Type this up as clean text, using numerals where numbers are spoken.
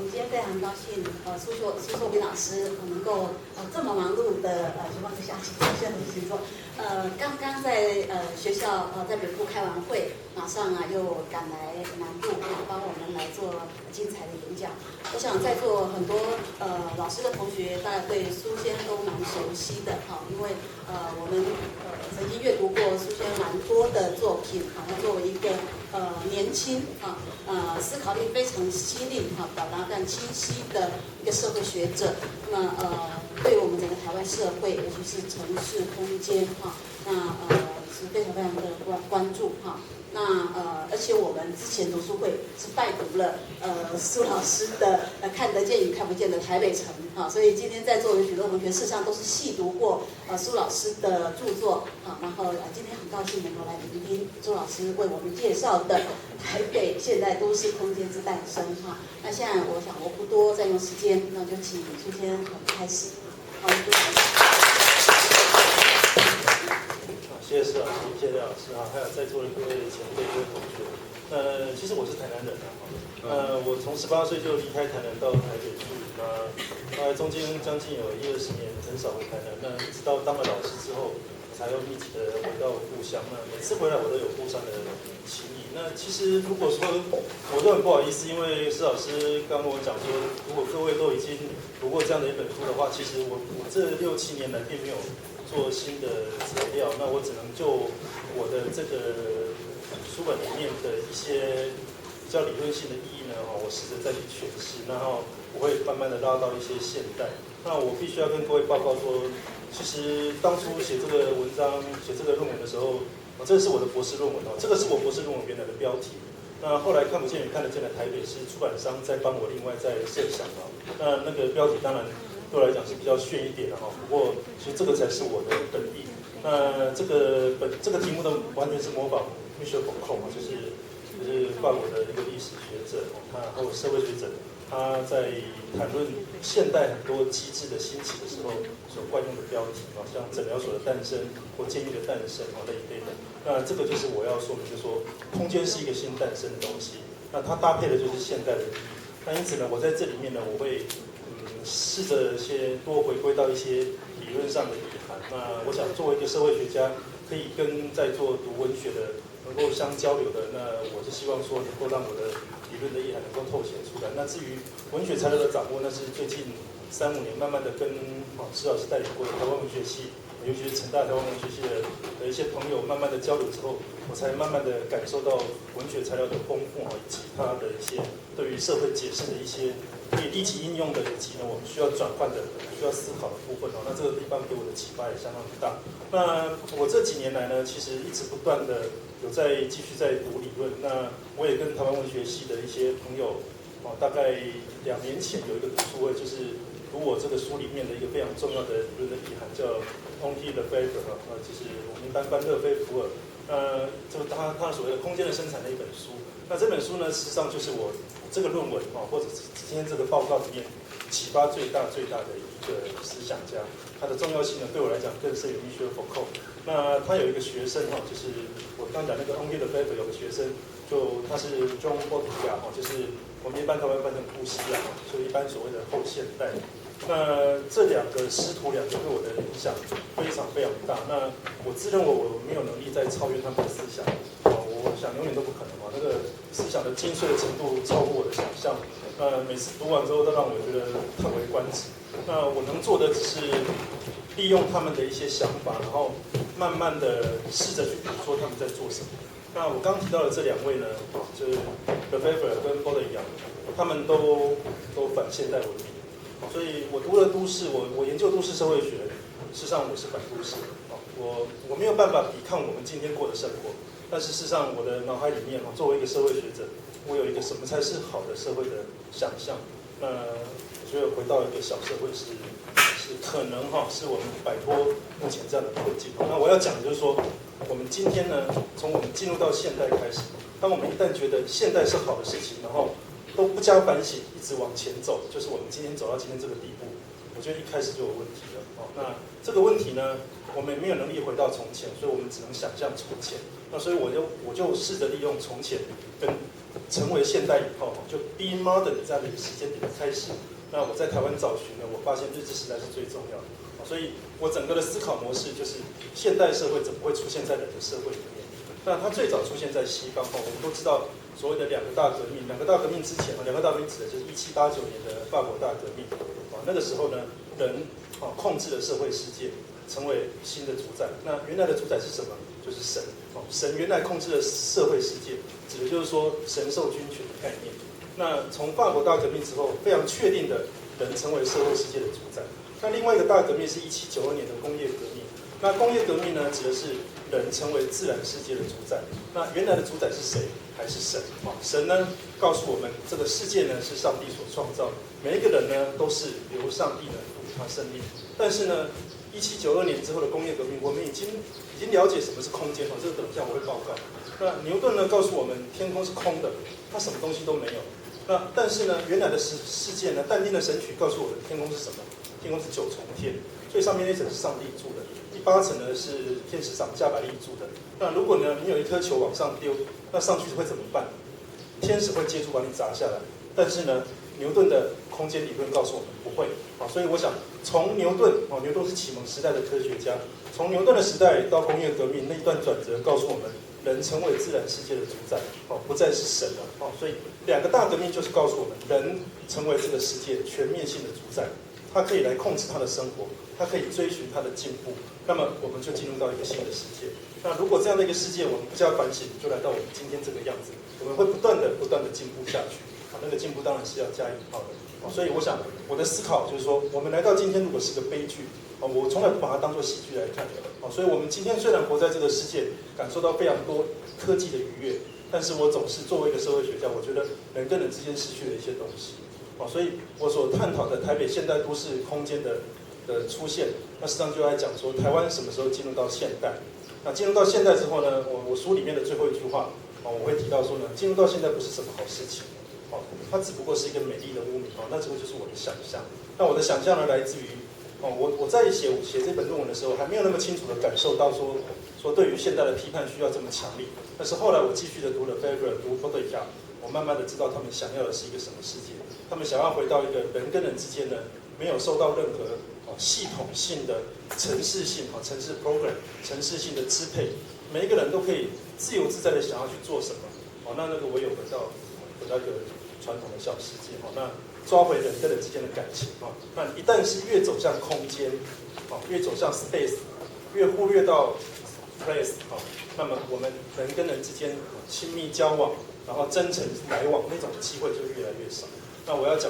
我们今天非常高兴，苏硕斌老师能够这么忙碌的情况之下，请坐。刚刚在学校在北部开完会，马上又赶来南部帮我们来做精彩的演讲。我想在座很多老师的同学，大概对苏先都蛮熟悉的哈，因为我们曾经阅读过苏先蛮多的作品，好像作为一个年轻思考力非常犀利表达非常清晰的一个社会学者，那么对我们整个台湾社会，尤其是城市空间那是非常非常的关注那而且我们之前读书会是拜读了苏老师的看得见与看不见的台北城所以今天在座有许多同学事实上都是细读过苏老师的著作然后今天很高兴能够来聆听苏老师为我们介绍的台北现代都市空间之诞生那现在我想我不多占用时间，那就请苏先开始。谢谢施老师，谢谢廖老师还有在座的各位前辈、各位同学。其实我是台南人我从18岁就离开台南到台北住，大概中间将近有10-20年很少回台南，一直到当了老师之后，才又密集的回到故乡。每次回来我都有故乡的情谊。其实如果说我都很不好意思，因为施老师刚跟我讲说，如果各位都已经读过这样的一本书的话，其实我这6-7年来并没有做新的材料，那我只能就我的这个书本里面的一些比较理论性的意义呢，我试着再去诠释，然后我会慢慢的拉到一些现代。那我必须要跟各位报告说，其实当初写这个文章、写这个论文的时候，这是我的博士论文这个是我博士论文原来的标题。那后来看不见也看得见的台北市出版商在帮我另外再设想那个标题当然对我来讲是比较炫一点的不过其实这个才是我的本意。那这个题目呢，完全是模仿 Michel Foucault 就是法国的一个历史学者还有社会学者，他在谈论现代很多机制的兴起的时候所惯用的标题像诊疗所的诞生或监狱的诞生那一类的。那这个就是我要说明，就是说空间是一个新诞生的东西，那它搭配的就是现代的意义。那因此呢，我在这里面呢，我会试着多回归到一些理论上的意涵。那我想作为一个社会学家，可以跟在座读文学的能够相交流的，那我是希望说能够让我的理论的意涵能够透显出来。那至于文学材料的掌握，那是最近3-5年慢慢的跟施老师带领过的台湾文学系，尤其是成大台湾文学系的一些朋友慢慢的交流之后，我才慢慢的感受到文学材料的丰富以及它的一些对于社会解释的一些可以立即应用的，以及我们需要转换的、需要思考的部分那这个地方给我的启发也相当大。那我这几年来呢，其实一直不断的有继续在读理论。那我也跟台湾文学系的一些朋友大概2年前有一个读书会，就是读我这个书里面的一个非常重要的理论的意涵，叫 Henri Lefebvre 就是我们一般翻勒菲普尔。就是他所谓的空间的生产的一本书。那这本书呢，事实上就是我这个论文或者是今天这个报告里面启发最大的一个思想家。他的重要性呢，对我来讲更胜于 Michel Foucault。那他有一个学生就是我刚讲那个 Henri Lefebvre 有个学生，他是 John Baudrillard 就是我们一般台湾翻成布希就一般所谓的后现代。那这2个师徒对我的影响非常非常大。那我自认为我没有能力再超越他们的思想我想永远都不可能那个思想的精髓的程度超乎我的想象。每次读完之后都让我觉得叹为观止。那我能做的只是利用他们的一些想法，然后慢慢的试着去捕捉他们在做什么。那我刚提到的这2位呢，就是 Lefebvre 跟 Baudrillard， 他们都反现代文明。所以我读了都市，我研究都市社会学，事实上我是反都市我没有办法抵抗我们今天过的生活，但是事实上我的脑海里面作为一个社会学者，我有一个什么才是好的社会的想象。那我觉得回到一个小社会是可能是我们摆脱目前这样的困境。那我要讲的就是说，我们今天呢，从我们进入到现代开始，当我们一旦觉得现代是好的事情，然后都不加反省，一直往前走，就是我们今天走到今天这个地步，我觉得一开始就有问题了那这个问题呢，我们没有能力回到从前，所以我们只能想象从前。那所以我就试着利用从前跟成为现代以后，就 be modern 这样的一个时间点的开始。那我在台湾找寻呢，我发现日治时代是最重要的，所以我整个的思考模式就是现代社会怎么会出现在人的社会里面？那它最早出现在西方，我们都知道所谓的两个大革命，两个大革命之前，两个大革命指的就是1789年的法国大革命，那个时候呢，人控制了社会世界，成为新的主宰。那原来的主宰是什么？就是神，神原来控制了社会世界，指的就是说神授君权的概念。那从法国大革命之后，非常确定的人成为社会世界的主宰。那另外一个大革命是1792年的工业革命。那工业革命呢，指的是人成为自然世界的主宰。那原来的主宰是谁？还是神？神呢，告诉我们这个世界呢是上帝所创造，每一个人呢都是由上帝呢赋予他生命。但是呢，1792年之后的工业革命，我们已经了解什么是空间，这个等一下我会报告。那牛顿呢告诉我们，天空是空的，它什么东西都没有。那但是呢，原来的世界呢，但丁的神曲告诉我们，天空是什么？天空是9重天，最上面那层是上帝住的，第8层呢是天使长加百利住的。那如果呢你有一颗球往上丢，那上去会怎么办？天使会接住把你砸下来。但是呢，牛顿的空间理论告诉我们不会。所以我想从牛顿，牛顿是启蒙时代的科学家，从牛顿的时代到工业革命那一段转折，告诉我们人成为自然世界的主宰，不再是神了。所以两个大革命就是告诉我们，人成为这个世界全面性的主宰。他可以来控制他的生活，他可以追寻他的进步，那么我们就进入到一个新的世界。那如果这样的一个世界我们不加反省，就来到我们今天这个样子，我们会不断的进步下去。那个进步当然是要加引号的。所以我想我的思考就是说，我们来到今天如果是个悲剧，我从来不把它当作喜剧来看。所以我们今天虽然活在这个世界，感受到非常多科技的愉悦，但是我总是作为一个社会学家，我觉得人跟人之间失去了一些东西。所以我所探讨的台北现代都市空间的出现，那实际上就来讲说台湾什么时候进入到现代。那进入到现代之后呢，我书里面的最后一句话，我会提到说呢，进入到现代不是什么好事情，它只不过是一个美丽的污名，那这个就是我的想象。那我的想象呢，来自于我在写这本论文的时候，还没有那么清楚的感受到说对于现代的批判需要这么强力。但是后来我继续的读了 Weber， 读 Baudrillard， 我慢慢的知道他们想要的是一个什么世界。他们想要回到一个人跟人之间呢，没有受到任何系统性的程式性程式 program 程式性的支配，每一个人都可以自由自在的想要去做什么。那个我有回到一个传统的小世界，那抓回人跟人之间的感情。那一旦是越走向空间，越走向 space， 越忽略到 place， 那么我们人跟人之间亲密交往，然后真诚来往那种机会就越来越少。那我要讲。